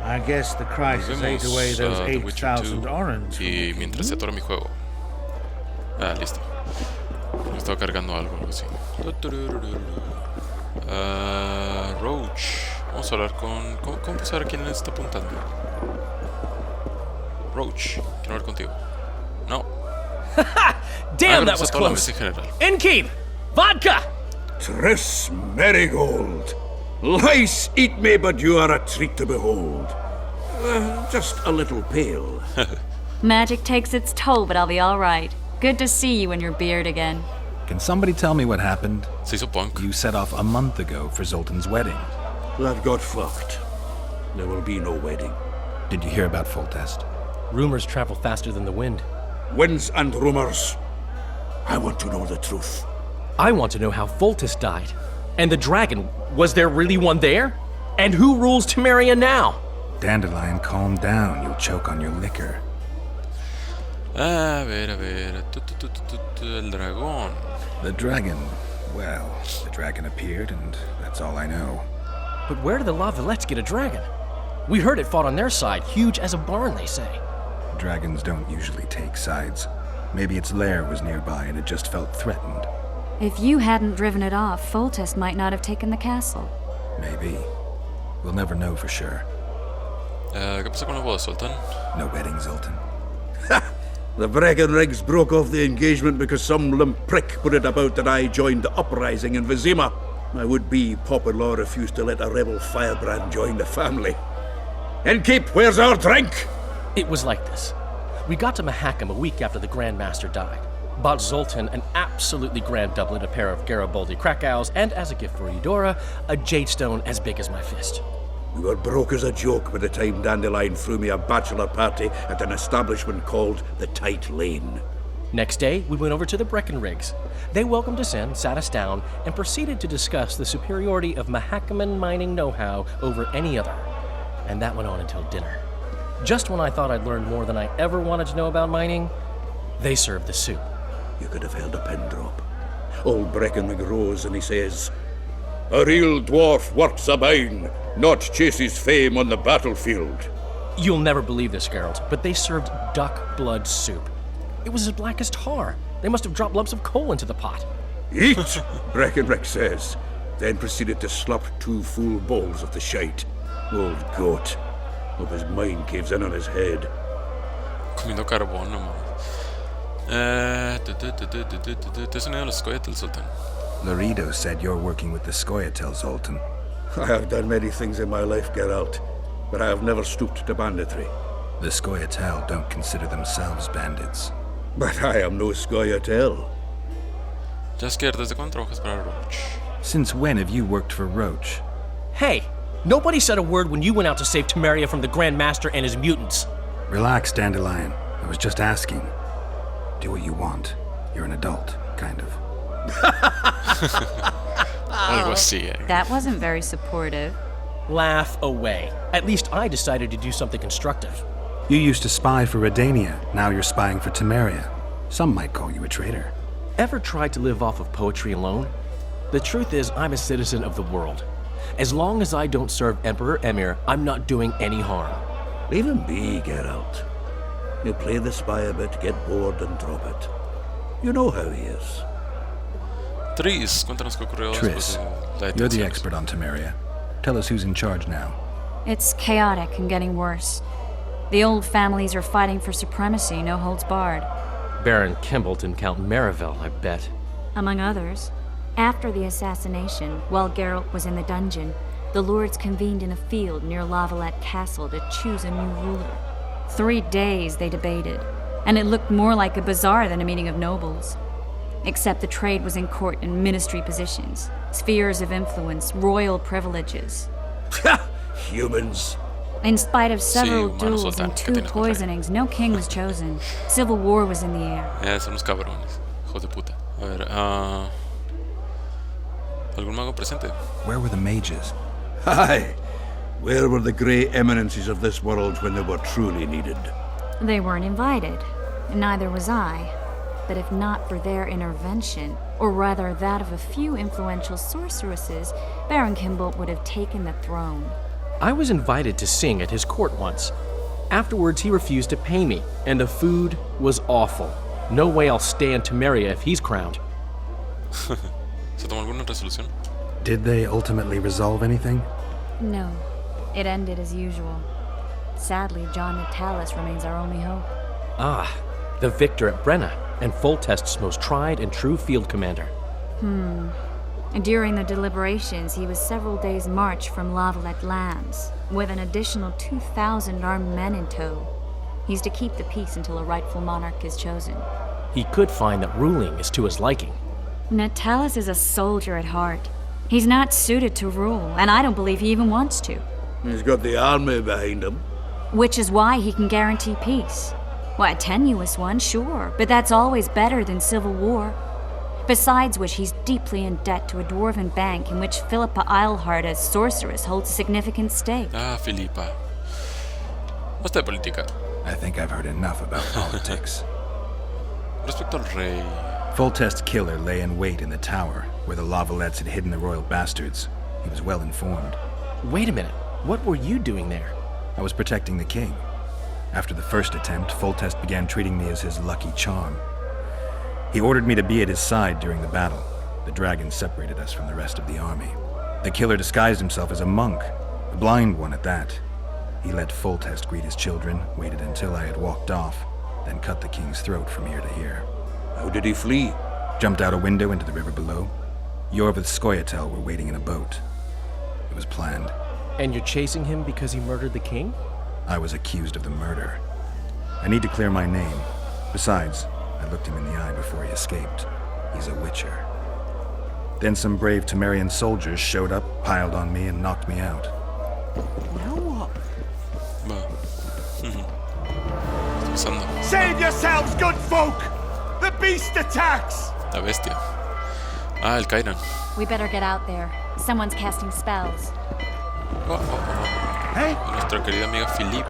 I guess the crisis ate away those The Witcher 8,000 2 orange. y mientras se atora mi juego. Ah, listo. Me estaba cargando algo así. Roach. Vamos a hablar con... ¿Cómo puedo saber quién le está apuntando? Roach, quiero hablar contigo. No. Damn, that was close. Innkeep! Vodka! Triss Marigold. Lice eat me, but you are a treat to behold. Just a little pale. Magic takes its toll, but I'll be all right. Good to see you in your beard again. Can somebody tell me what happened? Se hizo punk. You set off a month ago for Zoltan's wedding. That got fucked. There will be no wedding. Did you hear about Foltest? Rumors travel faster than the wind. Winds and rumors. I want to know the truth. I want to know how Foltest died. And the dragon, was there really one there? And who rules Temeria now? Dandelion, calm down. You'll choke on your liquor. A ver. El dragón. The dragon. Well, the dragon appeared, and that's all I know. But where did the Lavalettes get a dragon? We heard it fought on their side, huge as a barn, they say. Dragons don't usually take sides. Maybe its lair was nearby and it just felt threatened. If you hadn't driven it off, Foltest might not have taken the castle. Maybe. We'll never know for sure. ¿Qué pasa con la boda, Sultan? No wedding, Zoltan. The Breckenrigs broke off the engagement because some limp prick put it about that I joined the uprising in Vizima. My would-be Popper-in-law refused to let a rebel firebrand join the family. Innkeep, where's our drink? It was like this. We got to Mahakam a week after the Grand Master died. Bought Zoltan an absolutely grand doublet, a pair of Garibaldi Krakows, and as a gift for Eudora, a jade stone as big as my fist. We were broke as a joke by the time Dandelion threw me a bachelor party at an establishment called the Tight Lane. Next day, we went over to the Breckenrigs. They welcomed us in, sat us down, and proceeded to discuss the superiority of Mahakaman mining know-how over any other. And that went on until dinner. Just when I thought I'd learned more than I ever wanted to know about mining, they served the soup. You could have held a pin drop. Old Breckenrig rose and he says, "A real dwarf works a mine, not chases fame on the battlefield." You'll never believe this, Geralt, but they served duck blood soup. It was as black as tar. They must have dropped lumps of coal into the pot. "Eat," Breckenrig says, then proceeded to slurp 2 full bowls of the shite. Old goat. Hope his mind caves in on his head. Comiendo carbón nomás. ¿Te has unido a los Scoia'tael, Sultan? Laredo said you're working with the Scoia'tael, Zoltan. I have done many things in my life, Geralt, but I have never stooped to banditry. The Scoia'tael don't consider themselves bandits. But I am no Scoia'tael. Jaskier, ¿desde cuándo trabajas para Roach? Since when have you worked for Roach? Hey, nobody said a word when you went out to save Temeria from the Grand Master and his mutants. Relax, Dandelion. I was just asking. Do what you want. You're an adult, kind of. Algo así, That wasn't very supportive. Laugh away. At least I decided to do something constructive. You used to spy for Redania. Now you're spying for Temeria. Some might call you a traitor. Ever tried to live off of poetry alone? The truth is, I'm a citizen of the world. As long as I don't serve Emperor Emir, I'm not doing any harm. Leave him be, Geralt. He'll play the spy a bit, get bored, and drop it. You know how he is. Tris, cuéntanos qué ocurrió Triss, después de la you're the detención. expert on Temeria. Tell us who's in charge now. It's chaotic and getting worse. The old families are fighting for supremacy, no holds barred. Baron Kimbolt and Count Marivel, I bet. Among others. After the assassination, while Geralt was in the dungeon, the lords convened in a field near Lavalette Castle to choose a new ruler. 3 days they debated, and it looked more like a bazaar than a meeting of nobles. Except the trade was in court and ministry positions, spheres of influence, royal privileges. Humans. In spite of several Sí, humanos, duels Sultan, and ¿qué 2 tienes contra poisonings, no king was chosen. Civil war was in the air. Son unos cabrones, hijos de puta. A ver, ¿algún mago presente? Where were the mages? Aye. Where were the grey eminences of this world when they were truly needed? They weren't invited, neither was I. But if not for their intervention, or rather that of a few influential sorceresses, Baron Kimbolt would have taken the throne. I was invited to sing at his court once. Afterwards, he refused to pay me, and the food was awful. No way I'll stay in Temeria if he's crowned. ¿Se tomó alguna resolución? Did they ultimately resolve anything? No, it ended as usual. Sadly, John Natalis remains our only hope. Ah, the victor at Brenna, and Foltest's most tried and true field commander. During the deliberations, he was several days' march from Lavalette lands, with an additional 2,000 armed men in tow. He's to keep the peace until a rightful monarch is chosen. He could find that ruling is to his liking. Natalis is a soldier at heart. He's not suited to rule, and I don't believe he even wants to. He's got the army behind him. Which is why he can guarantee peace. Why, a tenuous one, sure, but that's always better than civil war. Besides which, he's deeply in debt to a dwarven bank in which Philippa Eilhart, as sorceress, holds a significant stake. Ah, Filipa. Basta de política. I think I've heard enough about politics. Respecto al rey. Foltest's killer lay in wait in the tower, where the Lavalettes had hidden the royal bastards. He was well informed. Wait a minute, what were you doing there? I was protecting the king. After the first attempt, Foltest began treating me as his lucky charm. He ordered me to be at his side during the battle. The dragon separated us from the rest of the army. The killer disguised himself as a monk, a blind one at that. He let Foltest greet his children, waited until I had walked off, then cut the king's throat from ear to ear. How did he flee? Jumped out a window into the river below. Yor with Skoyatel were waiting in a boat. It was planned. And you're chasing him because he murdered the king? I was accused of the murder. I need to clear my name. Besides, I looked him in the eye before he escaped. He's a witcher. Then some brave Temerian soldiers showed up, piled on me, and knocked me out. Now what? Va. Estoy pasando. Save yourselves, good folk! The beast attacks! La bestia. Ah, el Kairan. We better get out there. Someone's casting spells. Oh, oh, oh. Hey? Nuestra querida amiga Filipa.